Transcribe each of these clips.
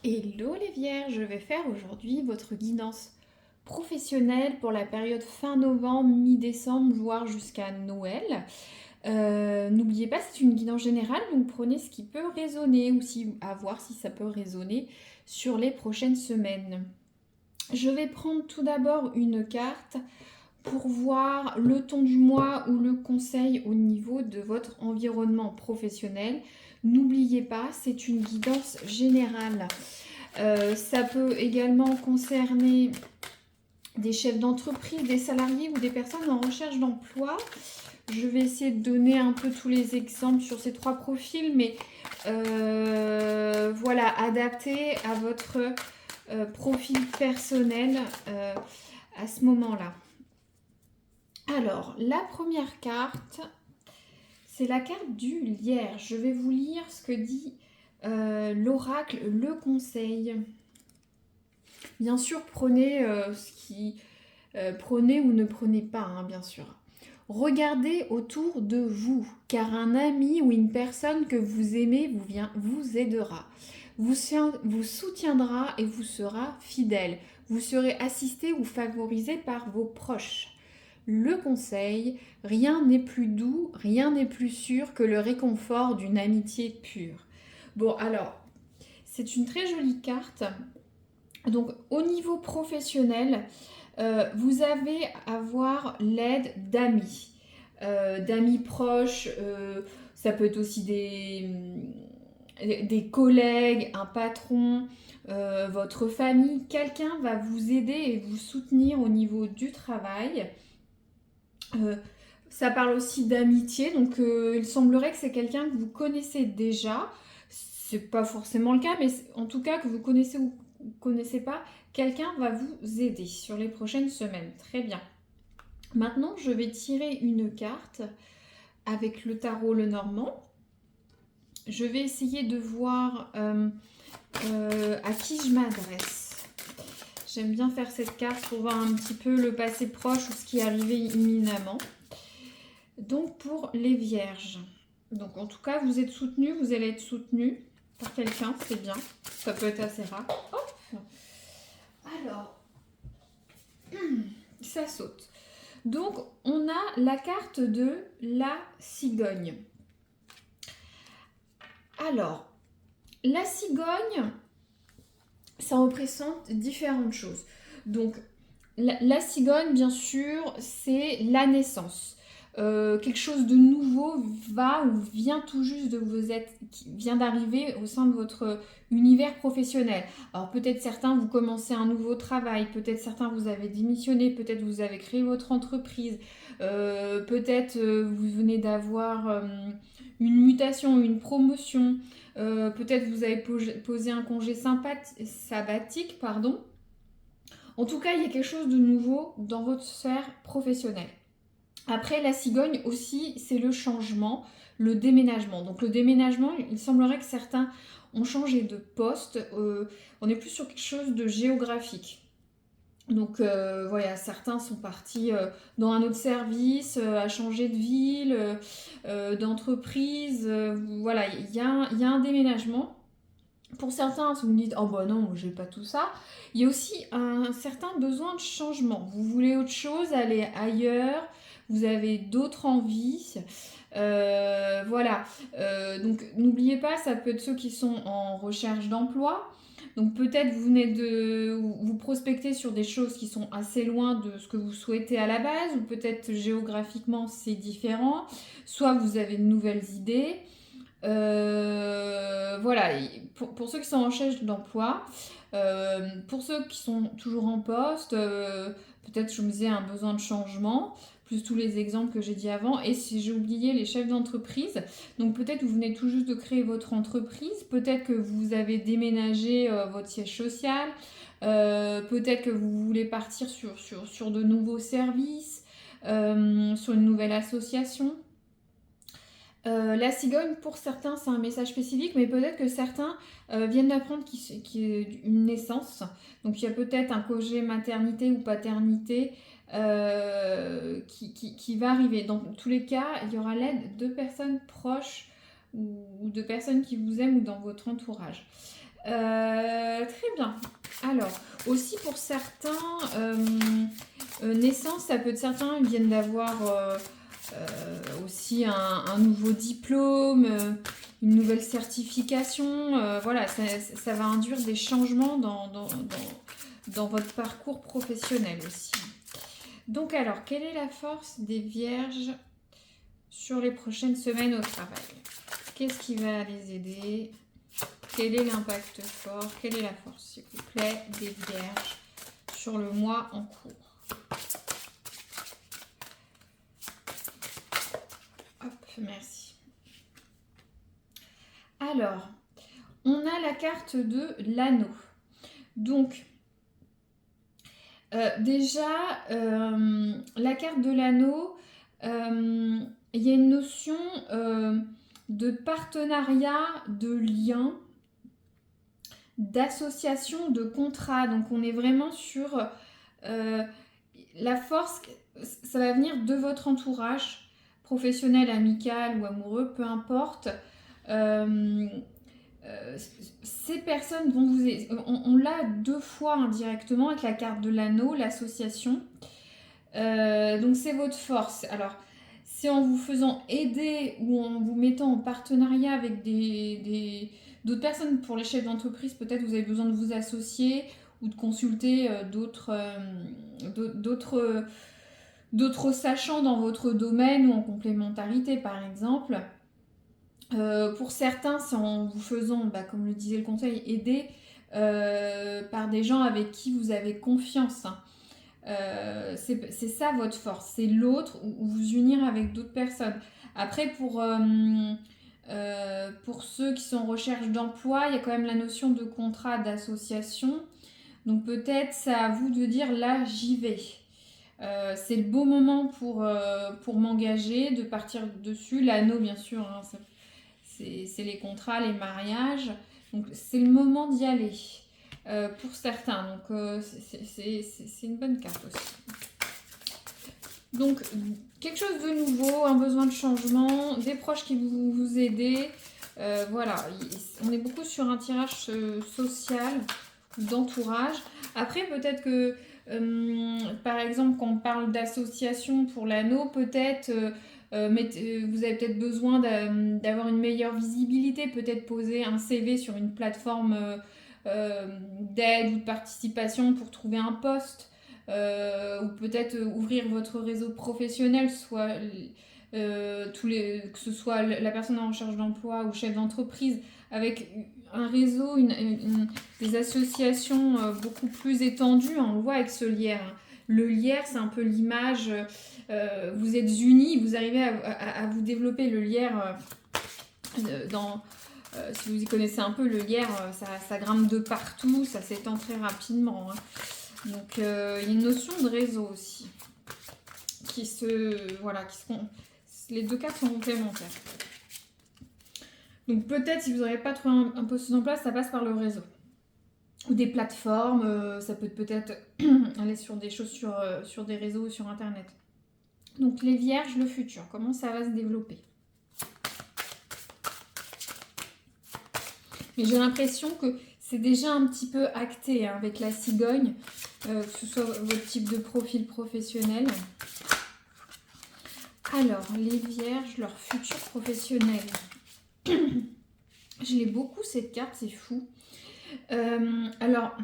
Hello les vierges, je vais faire aujourd'hui votre guidance professionnelle pour la période fin novembre, mi-décembre, voire jusqu'à Noël. N'oubliez pas, c'est une guidance générale, donc prenez ce qui peut résonner ou à voir si ça peut résonner sur les prochaines semaines. Je vais prendre tout d'abord une carte pour voir le ton du mois ou le conseil au niveau de votre environnement professionnel. N'oubliez pas, c'est une guidance générale. Ça peut également concerner des chefs d'entreprise, des salariés ou des personnes en recherche d'emploi. Je vais essayer de donner un peu tous les exemples sur ces trois profils, mais voilà, adapté à votre profil personnel à ce moment-là. Alors, la première carte, c'est la carte du Lierge. Je vais vous lire ce que dit l'oracle, le conseil. Bien sûr, prenez prenez ou ne prenez pas, hein, bien sûr. Regardez autour de vous, car un ami ou une personne que vous aimez vous aidera, vous soutiendra et vous sera fidèle. Vous serez assisté ou favorisé par vos proches. Le conseil, rien n'est plus doux, rien n'est plus sûr que le réconfort d'une amitié pure. Bon, alors, c'est une très jolie carte. Donc, au niveau professionnel, vous avez à avoir l'aide d'amis proches. Ça peut être aussi des collègues, un patron, votre famille. Quelqu'un va vous aider et vous soutenir au niveau du travail. Euh, Ça parle aussi d'amitié, donc il semblerait que c'est quelqu'un que vous connaissez déjà. C'est pas forcément le cas, mais en tout cas que vous connaissez ou connaissez pas, quelqu'un va vous aider sur les prochaines semaines. Très bien. Maintenant, je vais tirer une carte avec le tarot Lenormand. Je vais essayer de voir à qui je m'adresse. J'aime bien faire cette carte pour voir un petit peu le passé proche ou ce qui est arrivé imminemment. Donc pour les vierges. Donc en tout cas, vous êtes soutenu, vous allez être soutenu par quelqu'un, c'est bien. Ça peut être assez rare. Hop. Alors, ça saute. Donc on a la carte de la cigogne. Alors, la cigogne, ça représente différentes choses. Donc la cigogne, bien sûr, c'est la naissance. Quelque chose de nouveau va ou vient tout juste de vous être, qui vient d'arriver au sein de votre univers professionnel. Alors peut-être certains vous commencez un nouveau travail, peut-être certains vous avez démissionné, peut-être vous avez créé votre entreprise, peut-être vous venez d'avoir une mutation, une promotion, peut-être vous avez posé un congé sabbatique, pardon. En tout cas, il y a quelque chose de nouveau dans votre sphère professionnelle. Après, la cigogne aussi, c'est le changement, le déménagement. Donc le déménagement, il semblerait que certains ont changé de poste. On est plus sur quelque chose de géographique. Donc voilà, certains sont partis dans un autre service, à changer de ville, d'entreprise. Voilà, il y a un déménagement. Pour certains, si vous me dites, oh bah non, j'ai pas tout ça, il y a aussi un certain besoin de changement. Vous voulez autre chose, aller ailleurs, vous avez d'autres envies. Voilà. Donc n'oubliez pas, ça peut être ceux qui sont en recherche d'emploi. Donc peut-être vous venez de vous prospecter sur des choses qui sont assez loin de ce que vous souhaitez à la base, ou peut-être géographiquement c'est différent. Soit vous avez de nouvelles idées. Voilà, pour ceux qui sont en recherche d'emploi, pour ceux qui sont toujours en poste, peut-être je me disais un besoin de changement, plus tous les exemples que j'ai dit avant. Et si j'ai oublié les chefs d'entreprise, donc peut-être vous venez tout juste de créer votre entreprise, peut-être que vous avez déménagé votre siège social, peut-être que vous voulez partir sur de nouveaux services, sur une nouvelle association. La cigogne, pour certains, c'est un message spécifique, mais peut-être que certains viennent d'apprendre qu'il y a une naissance. Donc il y a peut-être un congé maternité ou paternité qui va arriver. Dans tous les cas, il y aura l'aide de personnes proches ou de personnes qui vous aiment ou dans votre entourage. Très bien. Alors, aussi pour certains, naissance, ça peut être certains, ils viennent d'avoir aussi un nouveau diplôme, une nouvelle certification. Voilà, ça va induire des changements dans votre parcours professionnel aussi. Donc alors, quelle est la force des vierges sur les prochaines semaines au travail? Qu'est-ce qui va les aider? Quel est l'impact fort? Quelle est la force, s'il vous plaît, des vierges sur le mois en cours? Hop, merci. Alors, on a la carte de l'anneau. Donc, déjà, la carte de l'anneau, il y a une notion de partenariat, de lien, d'association, de contrat. Donc, on est vraiment sur la force, ça va venir de votre entourage, professionnel, amical ou amoureux, peu importe. Ces personnes vont vous aider. On l'a deux fois indirectement avec la carte de l'anneau, l'association. Donc c'est votre force. Alors, c'est en vous faisant aider ou en vous mettant en partenariat avec d'autres personnes. Pour les chefs d'entreprise, peut-être vous avez besoin de vous associer ou de consulter d'autres sachants dans votre domaine ou en complémentarité, par exemple. Pour certains, c'est en vous faisant, comme le disait le conseil, aider par des gens avec qui vous avez confiance. C'est ça votre force, c'est l'autre ou vous unir avec d'autres personnes. Après, pour ceux qui sont en recherche d'emploi, il y a quand même la notion de contrat, d'association. Donc peut-être c'est à vous de dire là, j'y vais. C'est le beau moment pour m'engager, de partir dessus. L'anneau, bien sûr, hein, c'est les contrats, les mariages. Donc c'est le moment d'y aller pour certains. Donc c'est une bonne carte aussi. Donc quelque chose de nouveau, un besoin de changement, des proches qui vous aident. Voilà, on est beaucoup sur un tirage social ou d'entourage. Après peut-être que par exemple quand on parle d'association pour l'anneau, peut-être vous avez peut-être besoin d'avoir une meilleure visibilité, peut-être poser un CV sur une plateforme d'aide ou de participation pour trouver un poste, ou peut-être ouvrir votre réseau professionnel, soit que ce soit la personne en recherche d'emploi ou chef d'entreprise, avec un réseau, des associations beaucoup plus étendues. On le voit avec ce lierre. Hein. Le lierre, c'est un peu l'image. Vous êtes unis, vous arrivez à vous développer. Le lierre, si vous y connaissez un peu, le lierre, ça grimpe de partout, ça s'étend très rapidement. Hein. Donc, il y a une notion de réseau aussi. Les deux cartes sont complémentaires. Donc, peut-être, si vous n'avez pas trouvé un poste en place, ça passe par le réseau. Ou des plateformes, ça peut peut-être aller sur des choses sur des réseaux ou sur Internet. Donc les vierges, le futur, comment ça va se développer? Mais j'ai l'impression que c'est déjà un petit peu acté hein, avec la cigogne, que ce soit votre type de profil professionnel. Alors, les vierges, leur futur professionnel. Je l'ai beaucoup cette carte, c'est fou. Alors,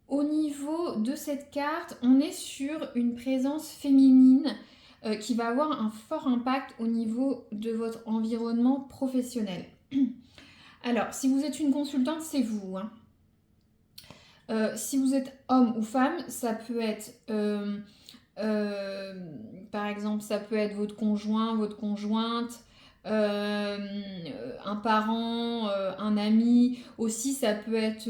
au niveau de cette carte, on est sur une présence féminine qui va avoir un fort impact au niveau de votre environnement professionnel. Alors, si vous êtes une consultante, c'est vous. Hein. Si vous êtes homme ou femme, ça peut être, par exemple, ça peut être votre conjoint, votre conjointe, un parent, un ami. Aussi, ça peut être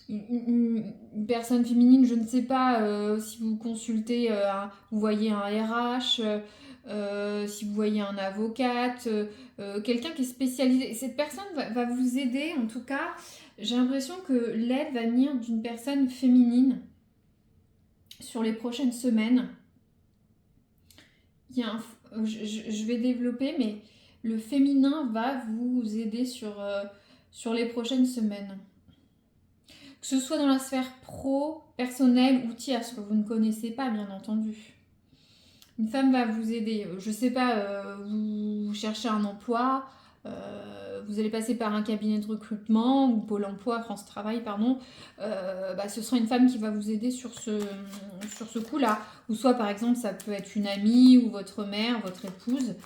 une personne féminine, je ne sais pas si vous consultez, vous voyez un RH, si vous voyez un avocate, quelqu'un qui est spécialisé. Cette personne va vous aider, en tout cas, j'ai l'impression que l'aide va venir d'une personne féminine sur les prochaines semaines. Je vais développer, mais le féminin va vous aider sur sur les prochaines semaines. Que ce soit dans la sphère pro, personnelle ou tierce, que vous ne connaissez pas, bien entendu. Une femme va vous aider. Je sais pas, vous cherchez un emploi, vous allez passer par un cabinet de recrutement ou Pôle emploi, France Travail, pardon. Ce sera une femme qui va vous aider sur ce coup-là. Ou soit, par exemple, ça peut être une amie ou votre mère, votre épouse,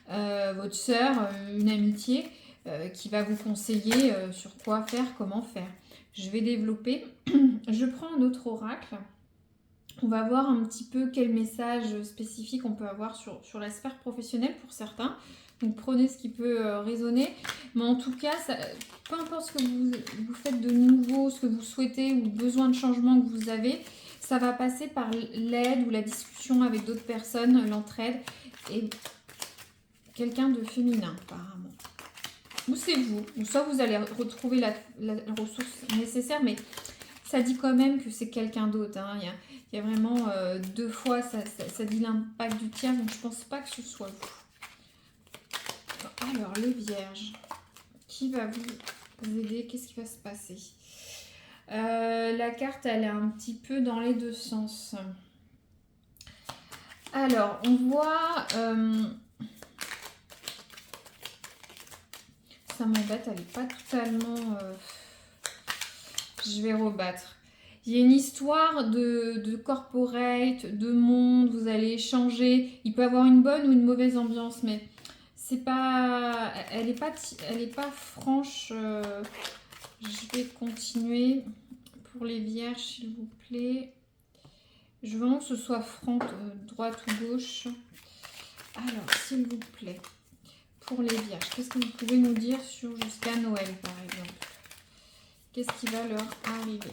votre sœur, une amitié qui va vous conseiller sur quoi faire, comment faire. Je vais développer. Je prends un autre oracle. On va voir un petit peu quel message spécifique on peut avoir sur la sphère professionnelle pour certains. Donc prenez ce qui peut résonner. Mais en tout cas, peu importe ce que vous faites de nouveau, ce que vous souhaitez ou besoin de changement que vous avez, ça va passer par l'aide ou la discussion avec d'autres personnes, l'entraide et quelqu'un de féminin apparemment. Ou c'est vous, ou soit vous allez retrouver la ressource nécessaire, mais ça dit quand même que c'est quelqu'un d'autre. Hein. Il y a vraiment 2 fois, ça dit l'impact du tiers, donc je pense pas que ce soit vous. Alors, les vierges, qui va vous aider? Qu'est-ce qui va se passer? La carte, elle est un petit peu dans les 2 sens. Alors, on voit... ça m'embête, elle n'est pas totalement... Je vais rebattre. Il y a une histoire de corporate, de monde, vous allez échanger. Il peut y avoir une bonne ou une mauvaise ambiance, mais c'est pas, elle est pas franche. Je vais continuer pour les vierges, s'il vous plaît. Je veux vraiment que ce soit franc, droite ou gauche. Alors, s'il vous plaît, pour les vierges, qu'est-ce que vous pouvez nous dire sur jusqu'à Noël, par exemple? Qu'est-ce qui va leur arriver?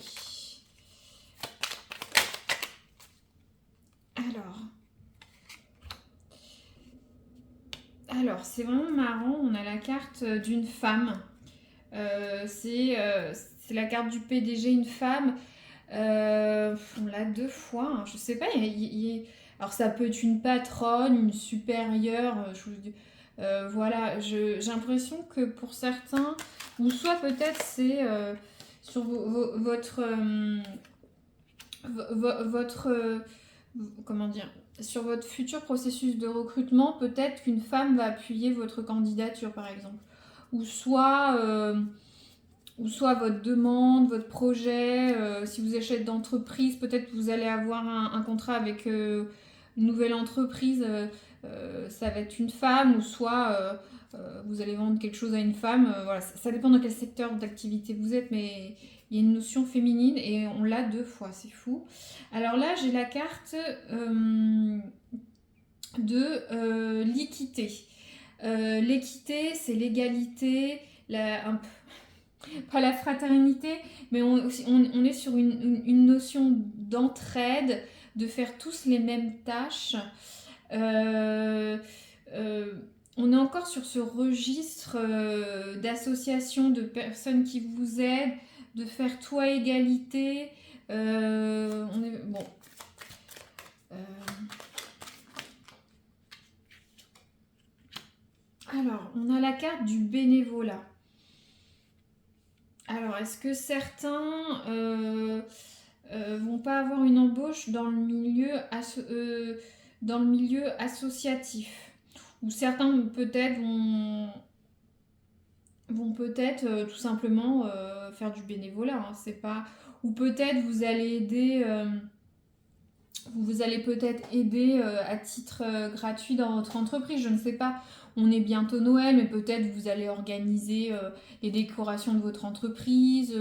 Alors, c'est vraiment marrant. On a la carte d'une femme. C'est la carte du PDG, une femme. On l'a 2 fois. Hein. Je sais pas. Alors, ça peut être une patronne, une supérieure. Voilà. J'ai l'impression que pour certains, ou soit peut-être c'est sur votre comment dire, sur votre futur processus de recrutement, peut-être qu'une femme va appuyer votre candidature, par exemple. Ou soit votre demande, votre projet. Si vous êtes chef d'entreprise, peut-être que vous allez avoir un contrat avec une nouvelle entreprise. Ça va être une femme, ou soit vous allez vendre quelque chose à une femme. Voilà, ça dépend dans quel secteur d'activité vous êtes, mais il y a une notion féminine et on l'a 2 fois, c'est fou. Alors là, j'ai la carte de l'équité. L'équité, c'est l'égalité, pas la fraternité, mais on est sur une notion d'entraide, de faire tous les mêmes tâches. On est encore sur ce registre d'associations, de personnes qui vous aident, de faire tout à égalité. On est bon. Alors, on a la carte du bénévolat. Alors, est-ce que certains vont pas avoir une embauche dans le milieu associatif? Ou certains peut-être vont peut-être tout simplement faire du bénévolat. Hein, c'est pas... Ou peut-être vous allez aider... vous allez peut-être aider à titre gratuit dans votre entreprise, je ne sais pas. On est bientôt Noël, mais peut-être vous allez organiser les décorations de votre entreprise,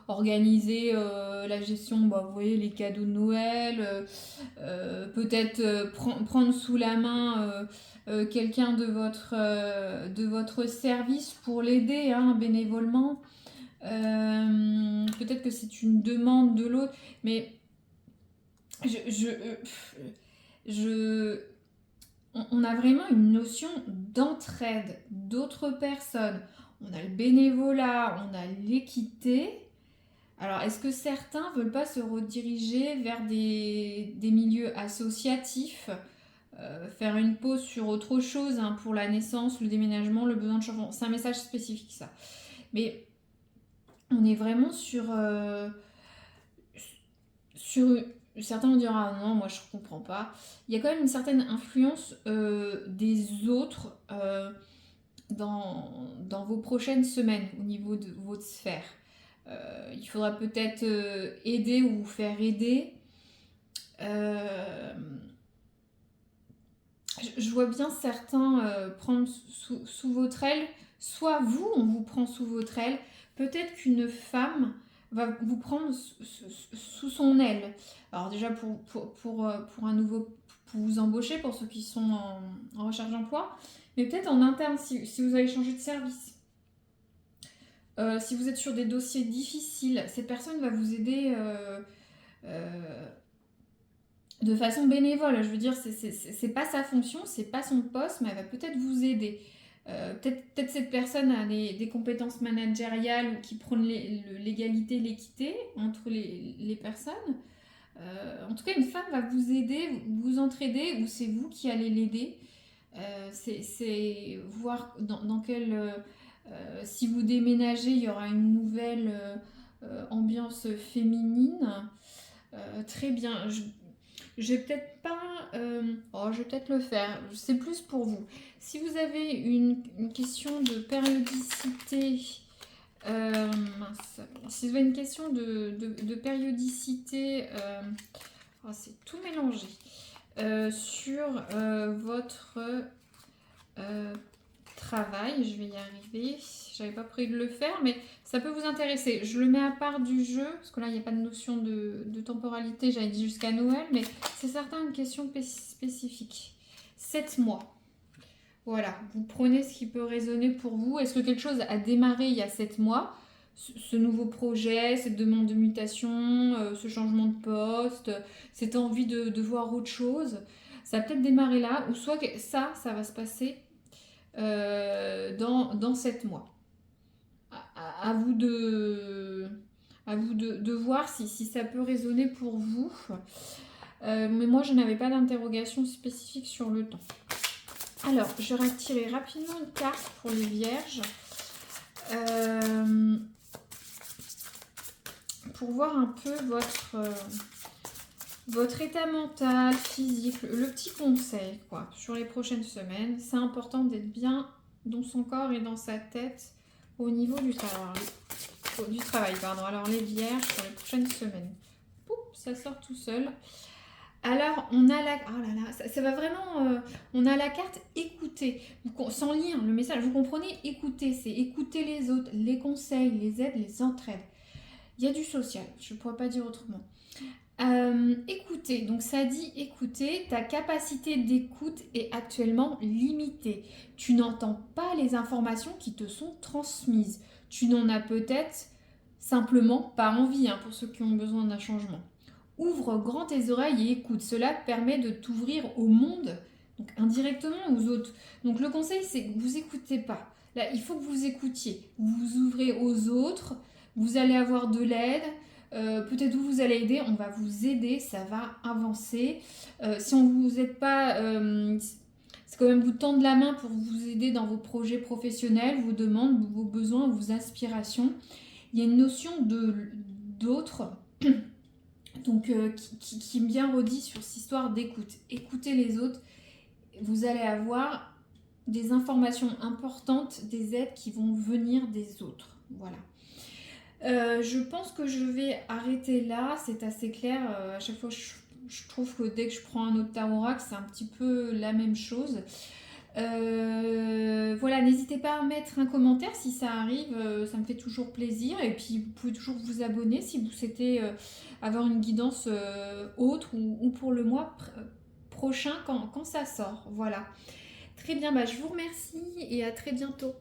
organiser la gestion, vous voyez, les cadeaux de Noël, peut-être prendre sous la main quelqu'un de votre service pour l'aider bénévolement. Peut-être que c'est une demande de l'autre, mais on a vraiment une notion d'entraide d'autres personnes. On a le bénévolat, on a l'équité. Alors, est-ce que certains veulent pas se rediriger vers des milieux associatifs, faire une pause sur autre chose pour la naissance, le déménagement, le besoin de changement? C'est un message spécifique, ça. Mais on est vraiment sur certains vont dire ah non moi je comprends pas. Il y a quand même une certaine influence des autres dans vos prochaines semaines au niveau de votre sphère. Il faudra peut-être aider ou vous faire aider. Euh, je vois bien certains prendre sous votre aile, soit vous, on vous prend sous votre aile, peut-être qu'une femme va vous prendre sous son aile. Alors déjà pour un nouveau, pour vous embaucher, pour ceux qui sont en recherche d'emploi, mais peut-être en interne si vous allez changer de service. Si vous êtes sur des dossiers difficiles, cette personne va vous aider euh, de façon bénévole. Je veux dire, c'est pas sa fonction, c'est pas son poste, mais elle va peut-être vous aider. Peut-être cette personne a des compétences managériales ou qui prône l'égalité, l'équité entre les personnes. En tout cas, une femme va vous aider, vous entraider, ou c'est vous qui allez l'aider. C'est voir dans quel... si vous déménagez, il y aura une nouvelle ambiance féminine. Très bien. Je vais peut-être pas. Je vais peut-être le faire. C'est plus pour vous. Si vous avez une question de périodicité. Mince. Si vous avez une question de périodicité. C'est tout mélangé. Sur votre travail, je vais y arriver. J'avais pas prévu de le faire, mais ça peut vous intéresser. Je le mets à part du jeu, parce que là, il n'y a pas de notion de temporalité. J'avais dit jusqu'à Noël, mais c'est certain une question spécifique. 7 mois. Voilà, vous prenez ce qui peut résonner pour vous. Est-ce que quelque chose a démarré il y a 7 mois? Ce nouveau projet, cette demande de mutation, ce changement de poste, cette envie de voir autre chose, ça a peut-être démarré là, ou soit que ça va se passer dans 7 mois. À vous de voir si ça peut résonner pour vous. Mais moi, je n'avais pas d'interrogation spécifique sur le temps. Alors, je vais retirer rapidement une carte pour les vierges. Pour voir un peu votre état mental, physique, le petit conseil quoi, sur les prochaines semaines. C'est important d'être bien dans son corps et dans sa tête au niveau du travail. Alors les vierges sur les prochaines semaines. Pouf, ça sort tout seul. Alors on a la... Oh là là, ça va vraiment... on a la carte écouter. Sans lire le message, vous comprenez, écouter, c'est écouter les autres, les conseils, les aides, les entraides. Il y a du social, je ne pourrais pas dire autrement. Écouter, donc ça dit écouter, ta capacité d'écoute est actuellement limitée. Tu n'entends pas les informations qui te sont transmises. Tu n'en as peut-être simplement pas envie, pour ceux qui ont besoin d'un changement. Ouvre grand tes oreilles et écoute. Cela permet de t'ouvrir au monde, donc indirectement aux autres. Donc le conseil, c'est que vous n'écoutez pas. Là, il faut que vous écoutiez. Vous vous ouvrez aux autres, vous allez avoir de l'aide. Peut-être vous allez aider, on va vous aider, ça va avancer. Si on vous aide pas, c'est quand même vous tendre la main pour vous aider dans vos projets professionnels, vos demandes, vos besoins, vos aspirations. Il y a une notion d'autre donc qui est bien redit sur cette histoire d'écoute. Écoutez les autres, vous allez avoir des informations importantes, des aides qui vont venir des autres. Voilà. Je pense que je vais arrêter là, c'est assez clair. À chaque fois, je trouve que dès que je prends un autre tarot oracle, c'est un petit peu la même chose. Voilà, n'hésitez pas à mettre un commentaire si ça arrive, ça me fait toujours plaisir. Et puis, vous pouvez toujours vous abonner si vous souhaitez avoir une guidance autre ou pour le mois prochain quand ça sort. Voilà. Très bien, je vous remercie et à très bientôt.